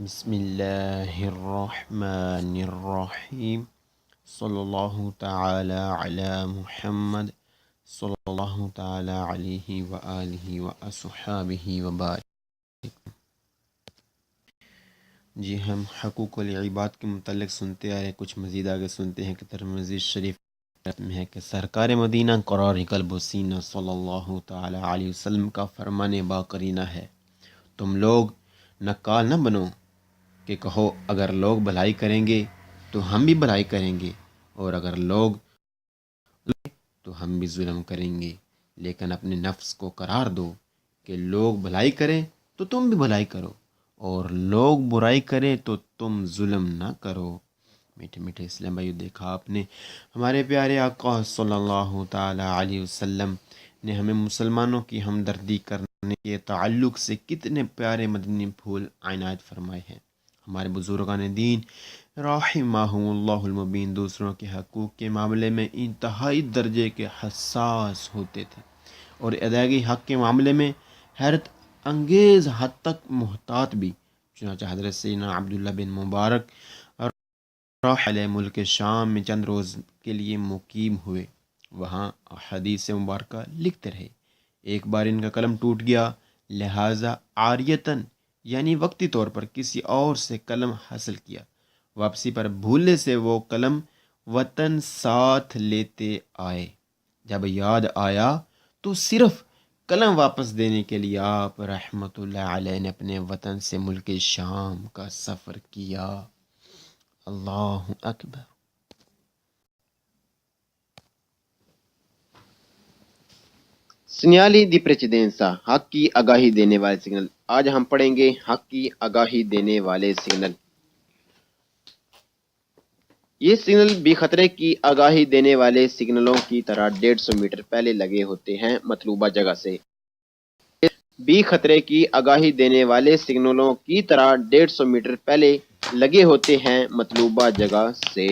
بسم اللہ الرحمن الرحیم صلی اللہ تعالی علی محمد صلی اللہ تعالی علیہ وآلہ وأصحابہ وبارک۔ جی ہم حقوق العباد کے متعلق سنتے آ رہے، کچھ مزید آگے سنتے ہیں کہ ترمذی شریف میں ہے کہ سرکار مدینہ قرار قلب و سینہ صلی اللہ تعالی علیہ وسلم کا فرمان باقرینہ ہے، تم لوگ نکال نہ بنو کہ کہو اگر لوگ بھلائی کریں گے تو ہم بھی بھلائی کریں گے، اور اگر لوگ تو ہم بھی ظلم کریں گے، لیکن اپنے نفس کو قرار دو کہ لوگ بھلائی کریں تو تم بھی بھلائی کرو، اور لوگ برائی کریں تو تم ظلم نہ کرو۔ میٹھے میٹھے اسلام بھائیو، دیکھا آپ نے ہمارے پیارے آقا صلی اللہ تعالی علیہ وسلم نے ہمیں مسلمانوں کی ہمدردی کرنے کے تعلق سے کتنے پیارے مدنی پھول عنایت فرمائے ہیں۔ ہمارے بزرگان دین رحمہم اللہ المبین دوسروں کے حقوق کے معاملے میں انتہائی درجے کے حساس ہوتے تھے، اور ادائیگی حق کے معاملے میں حیرت انگیز حد تک محتاط بھی۔ چنانچہ حضرت سیدنا عبداللہ بن مبارک رحل ملک شام میں چند روز کے لیے مقیم ہوئے، وہاں حدیث مبارکہ لکھتے رہے۔ ایک بار ان کا قلم ٹوٹ گیا، لہٰذا عاریتاً یعنی وقتی طور پر کسی اور سے قلم حاصل کیا، واپسی پر بھولنے سے وہ قلم وطن ساتھ لیتے آئے، جب یاد آیا تو صرف قلم واپس دینے کے لیے آپ رحمۃ اللہ علیہ نے اپنے وطن سے ملک شام کا سفر کیا۔ اللہ اکبر۔ سنیالی دی پریچیدنسا، حق کی آگاہی دینے والے سگنل۔ آج ہم پڑھیں گے حق کی آگاہی دینے والے سگنل۔ یہ سگنل بھی خطرے کی آگاہی دینے والے سگنلوں کی طرح 150 میٹر پہلے لگے ہوتے ہیں مطلوبہ جگہ سے۔ بھی خطرے کی آگاہی دینے والے سگنلوں کی طرح 150 میٹر پہلے لگے ہوتے ہیں مطلوبہ جگہ سے۔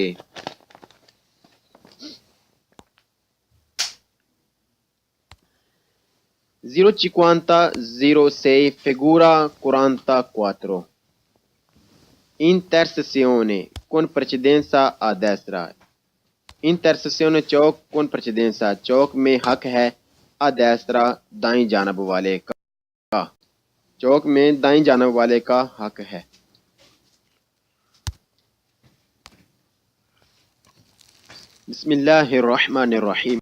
0,56 figura 44. Intersezione con precedenza a destra. Intersezione Chowk con precedenza، چوک میں حق ہے a destra دائیں جانب والے کا، چوک میں دائیں جانب والے کا حق ہے۔ بسم اللہ الرحمن الرحیم۔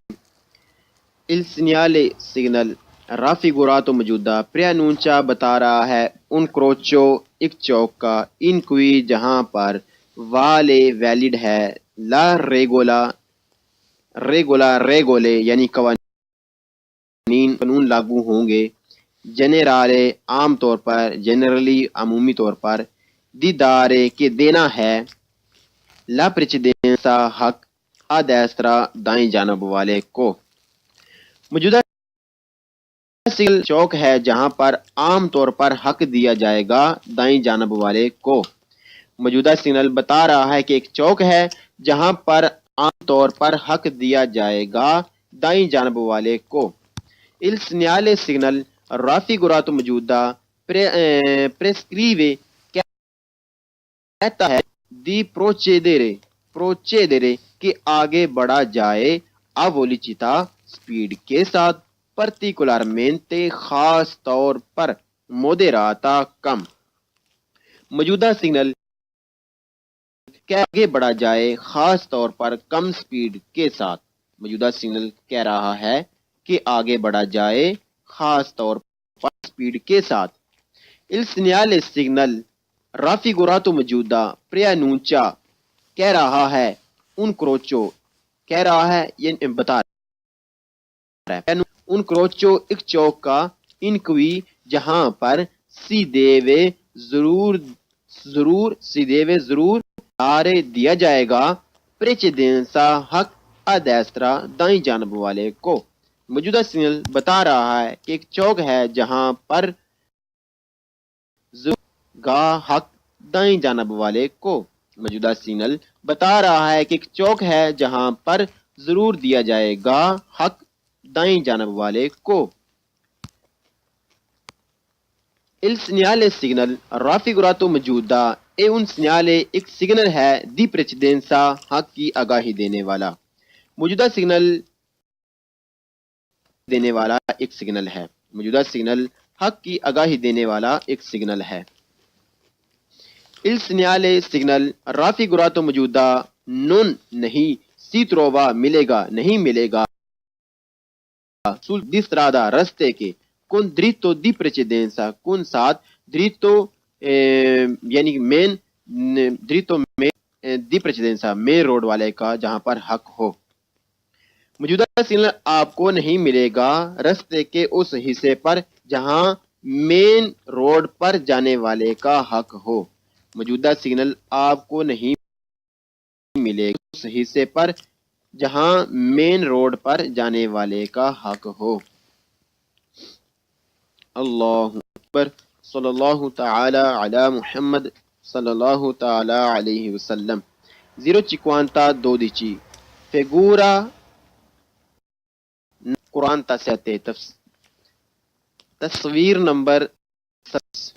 Il segnale signal raffigurato موجودہ پریانونچا بتا رہا ہے ان کروچو ایک چوک کا ان کوئی جہاں پر والے ویلڈ ہے لا ریگولے یعنی قانون لاگو ہوں گے، جنرالے عام طور پر، جنرلی عمومی طور پر، دی دارے کے دینا ہے، لا پریچیدنسا حق آ دیسترا دائیں جانب والے کو۔ موجودہ سگنل چوک ہے جہاں پر عام طور پر حق دیا جائے گا دائیں جانب والے کو۔ موجودہ سگنل بتا رہا ہے کہ ایک چوک ہے جہاں پر عام طور پر حق دیا جائے گا دائیں جانب والے کو۔ Il segnale signal raffigurato موجودہ prescrive کہتا ہے di procedere کہ آگے بڑھا جائے a velocità سپیڈ کے ساتھ، particolarmente خاص طور پر، moderata کم۔ موجودہ سگنل کہ آگے بڑھا جائے خاص طور پر کم سپیڈ کے ساتھ، موجودہ سگنل کہہ رہا ہے کہ آگے بڑھا جائے خاص طور پر سپیڈ کے ساتھ۔ Il segnale signal raffigurato موجودہ preannuncia کہہ رہا ہے un crocio، کہہ رہا ہے یہ بتا رہا ہے un crocio ایک چوک کا in cui جہاں پر si deve ضرور آرے دیا جائے گا precedenza حق a destra دائیں جانب والے کو۔ موجودہ سگنل بتا رہا ہے کہ ایک چوک ہے جہاں پر گا حق دائیں جانب والے کو۔ موجودہ سگنل بتا رہا ہے کہ ایک چوک ہے جہاں پر ضرور دیا جائے گا حق دائیں جانب والے کو۔ Il segnale signal raffigurato maujuda è un segnale ایک سگنل ہے دی precedenza حق کی آگاہی دینے والا. موجودہ سگنل دینے والا ایک سگنل ہے. موجودہ سگنل حق کی آگاہی دینے والا ایک سگنل ہے. Il segnale signal raffigurato maujuda non نہیں si trova ملے گا نہیں ملے گا sul di strada رستے کے con dritto di precedenza con ساتھ dritto یعنی مین dritto di precedenza main road والے کا جہاں پر حق ہو. موجودہ سگنل آپ کو نہیں ملے گا رستے کے اس حصے پر جہاں مین روڈ پر جانے والے کا حق ہو. موجودہ سگنل آپ کو نہیں ملے گا اس حصے پر جہاں مین روڈ پر جانے والے کا حق ہو. اللہ اکبر. صلی اللہ تعالی علی محمد صلی اللہ تعالی علیہ وسلم. 052 figura 47 تصویر نمبر 7.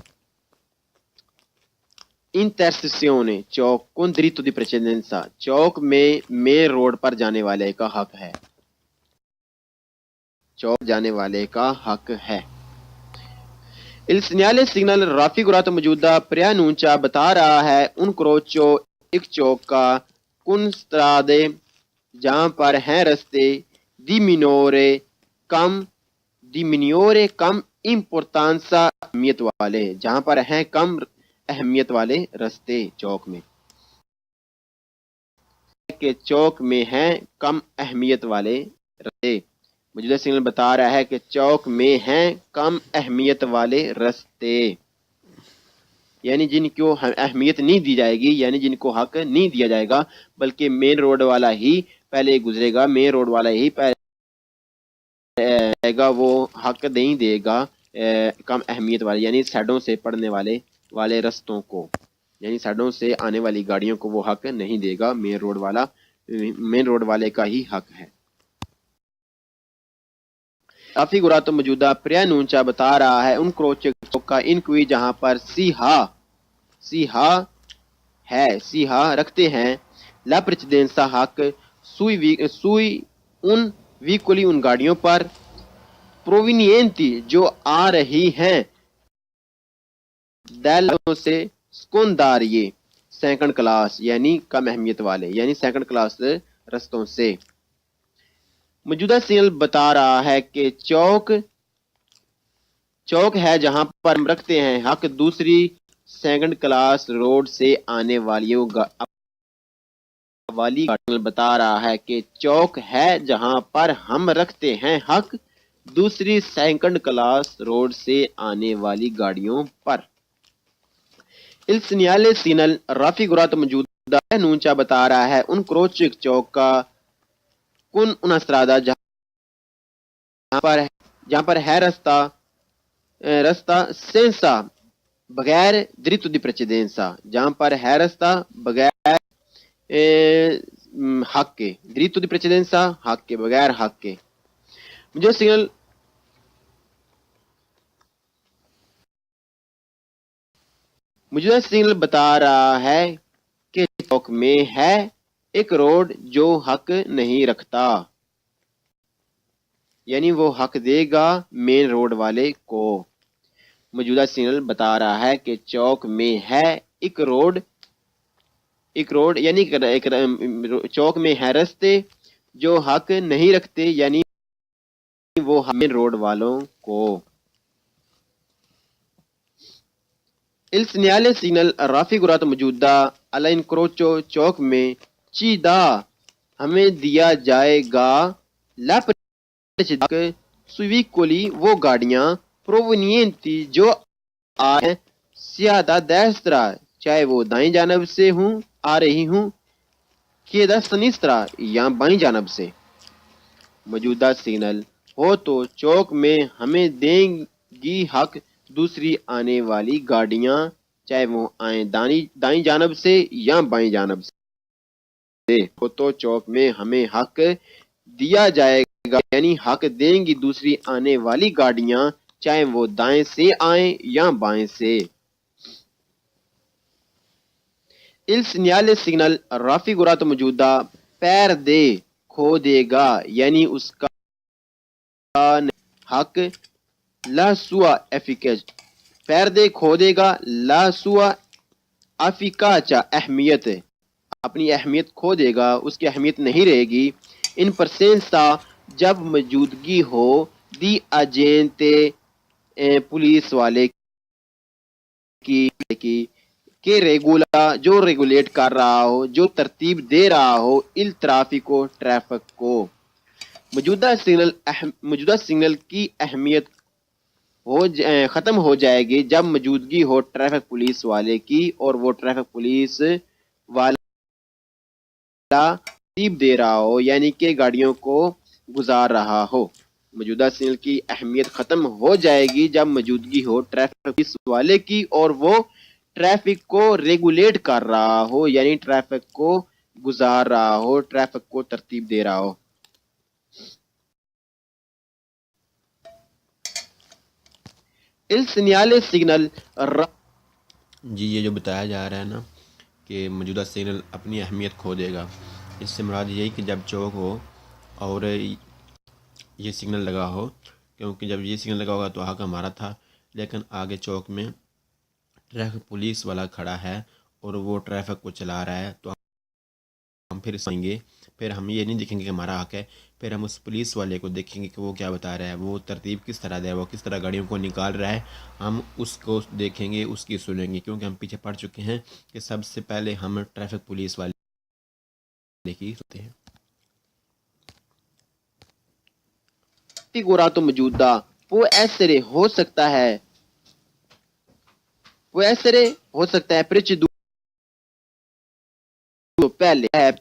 intersezione چوک con diritto di precedenza چوک میں مین روڈ پر جانے والے کا حق ہے. چوک جانے والے کا حق ہے. Il segnale signal raffigurato maujuda preannuncia بتا رہا ہے un crocio ایک چوک کا con strade جہاں پر ہیں رستے di minore کم importanza اہمیت والے جہاں پر ہیں کم اہمیت والے رستے چوک میں کہ چوک میں ہیں کم اہمیت والے رستے. موجودہ سگنل بتا رہا ہے کہ چوک میں ہیں کم اہمیت والے رستے یعنی جن کو اہمیت نہیں دی جائے گی یعنی جن کو حق نہیں دیا جائے گا بلکہ مین روڈ والا ہی پہلے گزرے گا مین روڈ والا ہی پہلے گا وہ حق نہیں دے گا کم اہمیت والے یعنی سائڈوں سے پڑنے والے رستوں کو یعنی سائڈوں سے آنے والی گاڑیوں کو وہ حق نہیں دے گا. مین روڈ والے کا ہی حق ہے. raffigurato maujuda preannuncia بتا رہا ہے ان crocio کا ان کوئی جہاں پر سیہا رکھتے ہیں la precedenza حق sui ان veicoli ان گاڑیوں پر provenienti جو آ رہی ہیں دالوں سے secondarie سیکنڈ کلاس یعنی کم اہمیت والے یعنی سیکنڈ کلاس رستوں سے. موجودہ سگنل بتا رہا ہے کہ چوک ہے جہاں پر ہم رکھتے ہیں حق دوسری سیکنڈ کلاس روڈ سے آنے والی بتا رہا ہے کہ چوک ہے جہاں پر ہم رکھتے ہیں حق دوسری سیکنڈ کلاس روڈ سے آنے والی گاڑیوں پر. Il segnale signal raffigurato maujuda preannuncia بتا رہا ہے ان crocio چوک کا con una strada جہاں پر ہے رستہ senza بغیر diritto di precedenza جہاں پر ہے رستہ بغیر حق کے diritto di precedenza حق کے بغیر حق کے. مجھے سگنل بتا رہا ہے کہ چوک میں ہے ایک روڈ جو حق نہیں رکھتا یعنی وہ حق دے گا مین روڈ والے کو. موجودہ سگنل بتا رہا ہے کہ چوک میں ہے ایک روڈ یعنی چوک میں ہے رستے جو حق نہیں رکھتے یعنی وہ مین روڈ والوں کو. Il segnale signal raffigurato maujuda all'incrocio چوک میں چیدہ ہمیں دیا جائے گا la precedenza sui veicoli وہ گاڑیاں provenienti جو آئیں sia da destra چاہے وہ دائیں جانب سے آ رہی ہوں che da sinistra یا بائیں جانب سے. موجودہ سگنل ہو تو چوک میں ہمیں دیں گی حق دوسری آنے والی گاڑیاں چاہے وہ آئیں دائیں جانب سے یا بائیں جانب سے ہو تو چوک میں ہمیں حق دیا جائے گا یعنی حق دیں گی دوسری آنے والی گاڑیاں چاہے وہ دائیں سے آئیں یا بائیں سے۔ Il segnale signal raffigurato موجودہ پیر دے کھو دے گا یعنی اس کا حق لا سوا efficace پردے کھو دے گا لا سوا افیکاچا اہمیت اپنی اہمیت کھو دے گا، اس کی اہمیت نہیں رہے گی۔ ان پرسینسا جب موجودگی ہو دی اجینتے پولیس والے کی کہ ریگولا جو ریگولیٹ کر رہا ہو، جو ترتیب دے رہا ہو ال ٹرافیکو ٹریفک کو۔ موجودہ سگنل کی اہمیت ختم ہو جائے گی جب موجودگی ہو ٹریفک پولیس والے کی اور وہ ٹریفک پولیس والا ترتیب دے رہا ہو یعنی کہ گاڑیوں کو گزار رہا ہو۔ موجودہ سگنل کی اہمیت ختم ہو جائے گی جب موجودگی ہو ٹریفک پولیس والے کی اور وہ ٹریفک کو ریگولیٹ کر رہا ہو یعنی ٹریفک کو گزار رہا ہو، ٹریفک کو ترتیب دے رہا ہو۔ Il segnale signal جی یہ جو بتایا جا رہا ہے نا کہ موجودہ سگنل اپنی اہمیت کھو دے گا، اس سے مراد یہی کہ جب چوک ہو اور یہ سگنل لگا ہو، کیونکہ جب یہ سگنل لگا ہوگا تو حق ہمارا تھا، لیکن آگے چوک میں ٹریفک پولیس والا کھڑا ہے اور وہ ٹریفک کو چلا رہا ہے، تو ہم پھر سوئیں گے، پھر ہم یہ نہیں دیکھیں گے کہ ہمارا حق ہے، پھر ہم اس پولیس والے کو دیکھیں گے کہ وہ کیا بتا رہا ہے، وہ ترتیب کس طرح دے رہا ہے، وہ کس طرح گاڑیوں کو نکال رہا ہے، ہم اس کو دیکھیں گے، اس کی سنیں گے، کیونکہ ہم پیچھے پڑ چکے ہیں کہ سب سے پہلے ہم ٹریفک پولیس والے کی سنتے ہیں۔ گورا تو موجودہ وہ ایسرے ہو سکتا ہے پرچ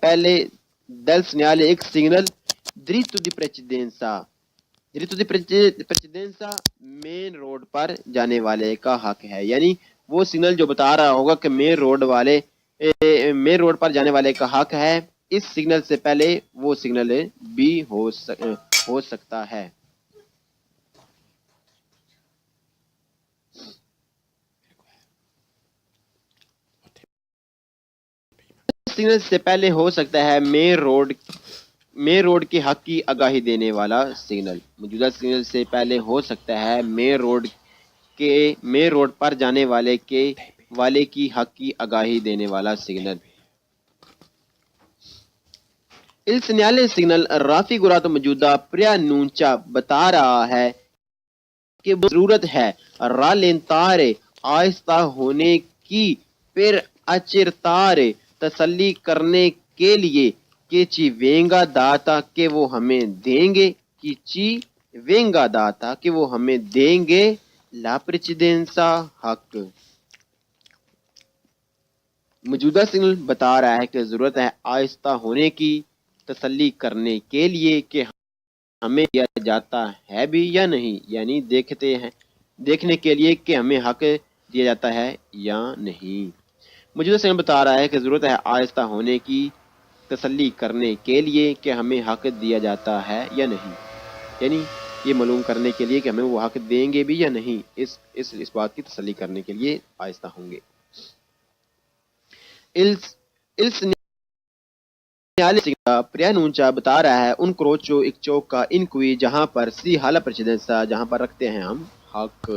پہلے دل سنیالے ایک سگنل دریتو دی پریچیدنسا مین روڈ پر جانے والے کا حق ہے، یعنی وہ سگنل جو بتا رہا ہوگا کہ مین روڈ پر جانے والے کا حق ہے، اس سگنل سے پہلے وہ سگنل بھی ہو سکتا ہے۔ سگنل سے پہلے ہو سکتا ہے مین روڈ کے حق کی آگاہی دینے والا سگنل۔ موجودہ سگنل سے پہلے ہو سکتا ہے مین روڈ پر جانے والے کی حق کی آگاہی دینے والا signal. Il segnale signal raffigurato موجودہ پریانونچا بتا رہا ہے کہ ضرورت ہے رالنتارے آہستہ ہونے کی، پھر اچرتارے تسلی کرنے کے لیے کہ چی وینگا داتا کہ وہ ہمیں دیں گے، کہ چی وینگا داتا کہ وہ ہمیں دیں گے لا پریچیدنسا حق۔ موجودہ سگنل بتا رہا ہے کہ ضرورت ہے آہستہ ہونے کی، تسلی کرنے کے لیے کہ ہمیں دیا جاتا ہے بھی یا نہیں، یعنی دیکھنے کے لیے کہ ہمیں حق دیا جاتا ہے یا نہیں۔ موجودہ سگنل بتا رہا ہے کہ ضرورت ہے آہستہ ہونے کی، تسلی کرنے کے لیے کہ ہمیں حق دیا جاتا ہے یا نہیں، یعنی یہ معلوم کرنے کے لیے کہ ہمیں وہ حق دیں گے بھی یا نہیں، اس بات کی تسلی کرنے کے لیے آہستہ ہوں گے۔ پریانونچا بتا رہا ہے ان کروچو ایک چوک کا انکوی جہاں پر سی حالا پرچیدنسا جہاں پر رکھتے ہیں ہم حق۔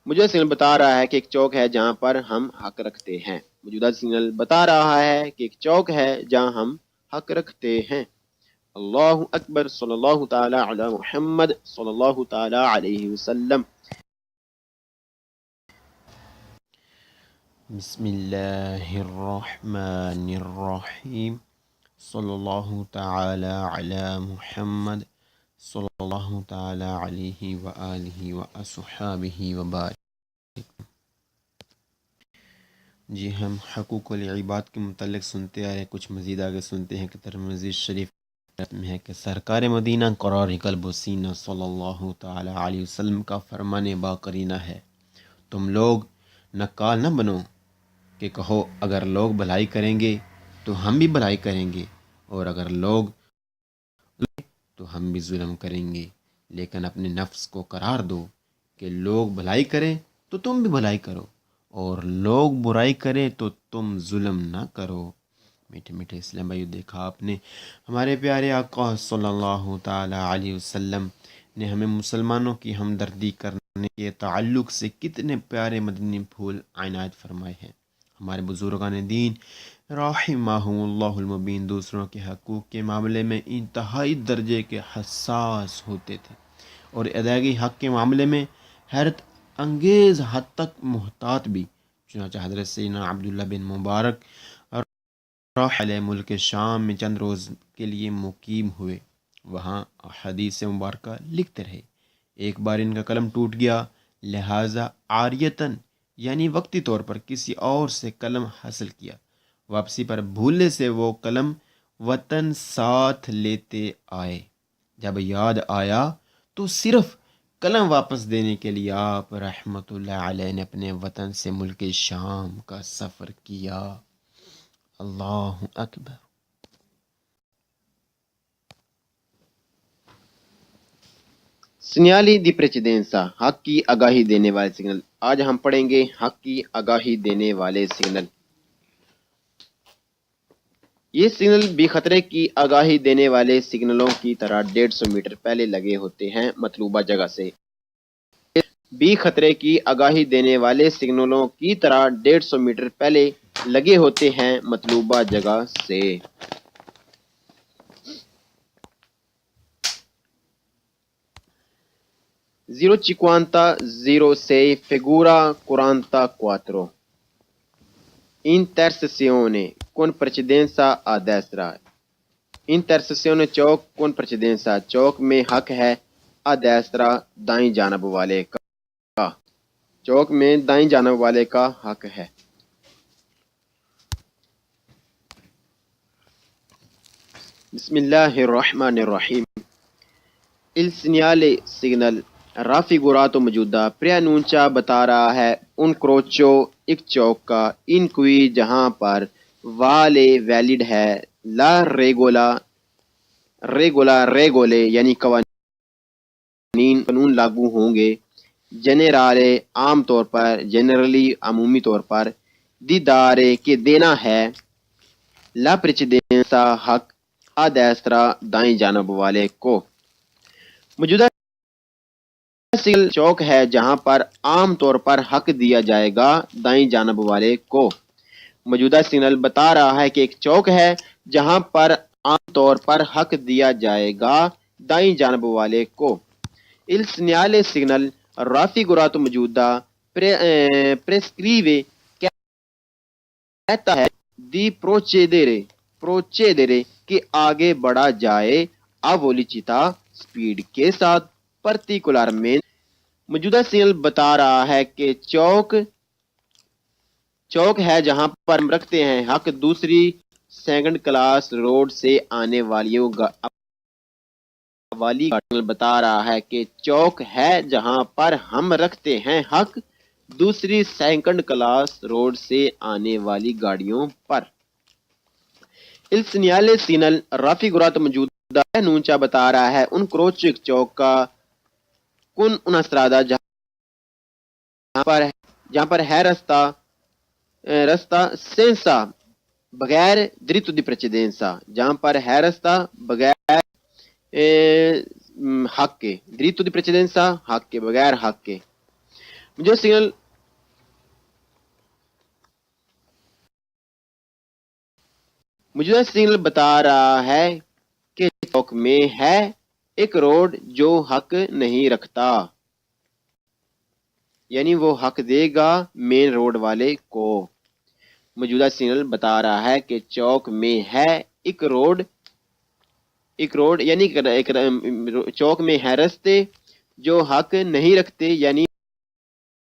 موجودہ سگنل بتا رہا ہے کہ ایک چوک ہے جہاں پر ہم حق رکھتے ہیں۔ موجودہ سگنل بتا رہا ہے کہ ایک چوک ہے جہاں ہم حق رکھتے ہیں۔ اللہ اکبر، صلی اللہ تعالی علی محمد صلی اللہ تعالی علیہ وسلم۔ بسم اللہ الرحمن الرحیم، صلی اللہ تعالی علی محمد صلی اللہ تعالی علیہ وآلہ وصحابہ وبارک۔ جی ہم حقوق العباد کے متعلق سنتے آ رہے ہیں، کچھ مزید آگے سنتے ہیں کہ ترمذی شریف میں ہے کہ سرکار مدینہ قرار قلب و سینہ صلی اللہ تعالی علیہ وسلم کا فرمان باقرینہ ہے، تم لوگ نکال نہ بنو کہ کہو اگر لوگ بھلائی کریں گے تو ہم بھی بھلائی کریں گے، اور اگر لوگ تو ہم بھی ظلم کریں گے، لیکن اپنے نفس کو قرار دو کہ لوگ بھلائی کریں تو تم بھی بھلائی کرو، اور لوگ برائی کریں تو تم ظلم نہ کرو۔ میٹھے میٹھے اسلام بھائیو، دیکھا آپ نے ہمارے پیارے آقا صلی اللہ تعالی علیہ وسلم نے ہمیں مسلمانوں کی ہمدردی کرنے کے تعلق سے کتنے پیارے مدنی پھول عنایت فرمائے ہیں۔ ہمارے بزرگان دین رحمہم اللہ المبین دوسروں کے حقوق کے معاملے میں انتہائی درجے کے حساس ہوتے تھے، اور ادائیگی حق کے معاملے میں حیرت انگیز حد تک محتاط بھی۔ چنانچہ حضرت سیدنا عبداللہ بن مبارک علیہ ملک شام میں چند روز کے لیے مقیم ہوئے، وہاں حدیث مبارکہ لکھتے رہے۔ ایک بار ان کا قلم ٹوٹ گیا، لہٰذا عاریتاً یعنی وقتی طور پر کسی اور سے قلم حاصل کیا۔ واپسی پر بھولنے سے وہ قلم وطن ساتھ لیتے آئے۔ جب یاد آیا تو صرف قلم واپس دینے کے لیے آپ رحمۃ اللہ علیہ نے اپنے وطن سے ملک شام کا سفر کیا۔ اللہ اکبر۔ سنیالی دی پریچیدنسا، حق کی آگاہی دینے والے سگنل۔ آج ہم پڑھیں گے حق کی آگاہی دینے والے سگنل۔ یہ سگنل بھی خطرے کی آگاہی دینے والے سگنلوں کی طرح 150 میٹر پہلے لگے ہوتے ہیں مطلوبہ جگہ سے۔ بھی خطرے کی آگاہی دینے والے سگنلوں کی طرح 150 میٹر پہلے لگے ہوتے ہیں مطلوبہ جگہ سے۔ 0,56 figura 44. Intersezione con precedenza a destra. Intersezione Chowk con precedenza، چوک میں حق ہے a destra دائیں جانب والے کا، چوک میں دائیں جانب والے کا حق ہے۔ بسم اللہ الرحمن الرحیم۔ Il segnale signal raffigurato موجودہ preannuncia بتا رہا ہے un crocio ایک چوک کا in cui جہاں پر vale valid ہے la regole یعنی قانون لاگو ہوں گے، generale عام طور پر، generally عمومی طور پر، di dare کہ دینا ہے، la precedenza حق a destra دائیں جانب والے کو۔ موجودہ سگنل چوک ہے جہاں پر عام طور پر حق دیا جائے گا دائیں جانب والے کو۔ موجودہ سگنل بتا رہا ہے کہ ایک چوک ہے جہاں پر عام طور پر حق دیا جائے گا دائیں جانب والے کو۔ Il segnale signal raffigurato موجودہ prescrive کہتا ہے di procedere کہ آگے بڑھا جائے a velocità سپیڈ کے ساتھ particolarmente۔ موجودہ سگنل بتا رہا ہے کہ چوک ہے جہاں پر ہم رکھتے ہیں حق دوسری سیکنڈ کلاس روڈ سے آنے والی گاڑیوں بتا رہا ہے کہ چوک ہے جہاں پر ہم رکھتے ہیں حق دوسری سیکنڈ کلاس روڈ سے آنے والی گاڑیوں پر۔ Il segnale signal raffigurato موجودہ نونچا بتا رہا ہے ان کروچ چوک کا کن una strada جہاں پر ہے رستہ senza بغیر dritto di precedenza، جہاں پر ہے رستہ بغیر حق کے، dritto di precedenza حق کے، بغیر حق کے۔ موجودہ سگنل بتا رہا ہے کہ چوک میں ہے ایک روڈ جو حق نہیں رکھتا، یعنی وہ حق دے گا مین روڈ والے کو۔ موجودہ سگنل بتا رہا ہے کہ چوک میں ہے ایک روڈ یعنی چوک میں ہے رستے جو حق نہیں رکھتے، یعنی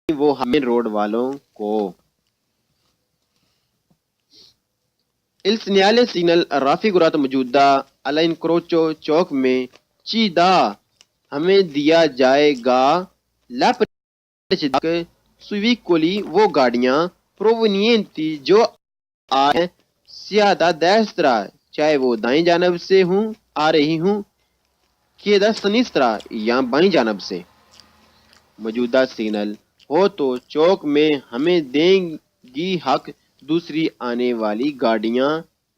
وہ مین روڈ والوں کو۔ Il segnale signal raffigurato موجودہ all'incrocio چوک میں چیدہ ہمیں دیا جائے گا la precedente sui veicoli وہ گاڑیاں provenienti جو آئیں sia da destra چاہے وہ دائیں جانب سے آ رہی ہوں کہ da sinistra یا بائیں جانب سے. موجودہ سگنل ہو تو چوک میں ہمیں دیں گی حق دوسری آنے والی گاڑیاں،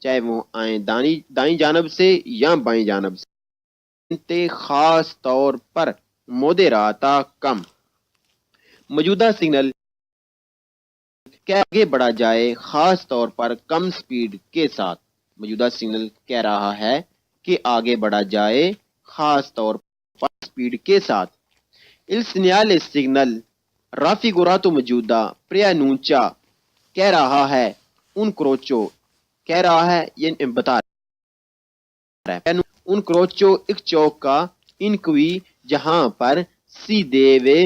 چاہے وہ آئیں دائیں جانب سے یا بائیں جانب سے. خاص طور پر مودراتا کم. موجودہ سگنل کہ آگے بڑھا جائے خاص طور پر کم سپیڈ کے ساتھ. موجودہ سگنل کہہ رہا ہے کہ آگے بڑھا جائے خاص طور پر سپیڈ کے ساتھ. Il segnale signal raffigurato موجودہ preannuncia کہہ رہا ہے un crocio کہہ رہا ہے یہ بتا رہا ہے un crocio ایک چوک کا in cui جہاں پر si deve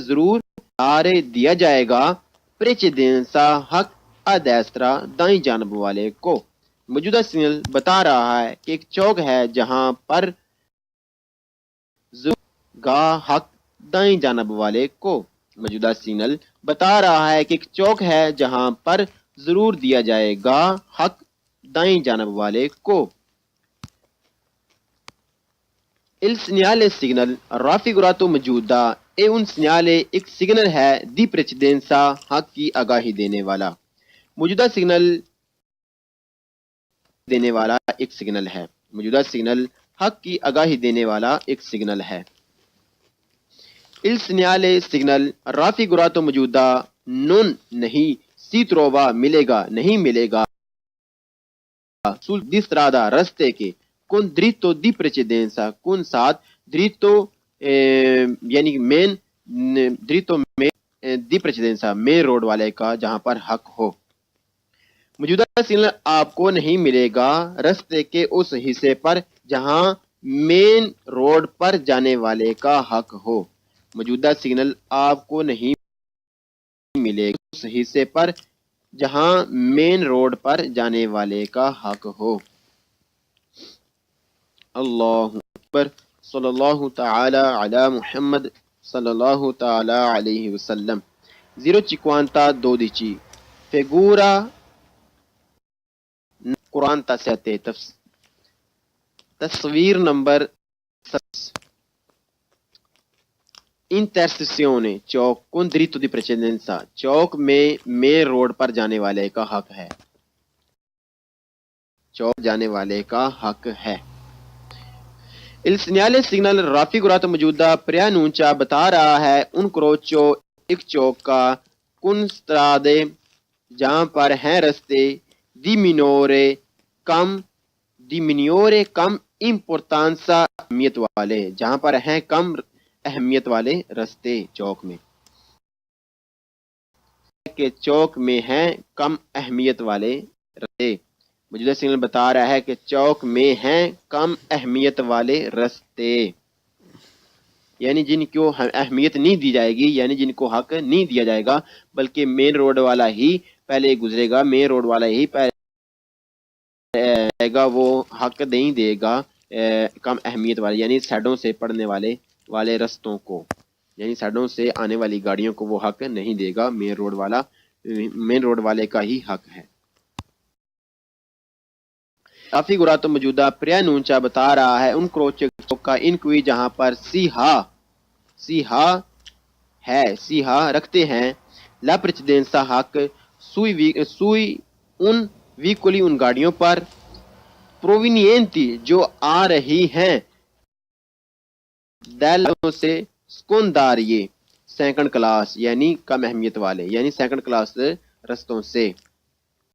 ضرور آرے دیا جائے گا precedenza حق a destra دائیں جانب والے کو. موجودہ سگنل بتا رہا ہے کہ ایک چوک ہے جہاں پر گا حق دائیں جانب والے کو. موجودہ سگنل بتا رہا ہے کہ ایک چوک ہے جہاں پر ضرور دیا جائے گا حق دائیں جانب والے کو. Il segnale signal raffigurato موجودہ un segnale ایک سگنل ہے di precedenza حق کی آگاہی دینے والا. موجودہ سگنل دینے والا ایک سگنل ہے. موجودہ سگنل حق کی آگاہی دینے والا ایک سگنل ہے. Il segnale signal raffigurato موجودہ non نہیں si trova ملے گا نہیں ملے گا sul di strada رستے کے con dritto di precedenza con ساتھ dritto یعنی مین dritto di precedenza main road والے کا جہاں پر حق ہو. موجودہ سگنل آپ کو نہیں ملے گا رستے کے اس حصے پر جہاں مین روڈ پر جانے والے کا حق ہو. موجودہ سگنل آپ کو نہیں ملے گا اس حصے پر جہاں مین روڈ پر جانے والے کا حق ہو. اللہ اکبر. صلی اللہ تعالی علی محمد صلی اللہ تعالی علیہ وسلم. 052 figura قرآن تاسیتے تصویر نمبر 7. Intersezione چوک con dritto di precedenza چوک میں مین روڈ پر جانے والے کا حق ہے. چوک جانے والے کا حق ہے. Il segnale signal raffigurato موجودہ preannuncia بتا رہا ہے un crocio ایک چوک کا con strade جہاں پر ہیں رستے di minore کم importanza اہمیت والے جہاں پر ہیں کم اہمیت والے رستے. چوک میں کہ چوک میں ہیں کم اہمیت والے رستے. موجودہ سگنل بتا رہا ہے کہ چوک میں ہیں کم اہمیت والے رستے یعنی جن کو اہمیت نہیں دی جائے گی یعنی جن کو حق نہیں دیا جائے گا بلکہ مین روڈ والا ہی پہلے گزرے گا. مین روڈ والا ہی پہلے گا وہ حق نہیں دے گا کم اہمیت والے یعنی سائڈوں سے پڑنے والے رستوں کو یعنی سائڈوں سے آنے والی گاڑیوں کو وہ حق نہیں دے گا. مین روڈ والے کا ہی حق ہے. raffigurato موجودہ preannuncia بتا رہا ہے ان crocio کا in cui جہاں پر سیہا رکھتے ہیں la precedenza حق sui ان veicoli ان گاڑیوں پر provenienti جو آ رہی ہیں دالوں سے secondarie سیکنڈ کلاس یعنی کم اہمیت والے یعنی سیکنڈ کلاس رستوں سے.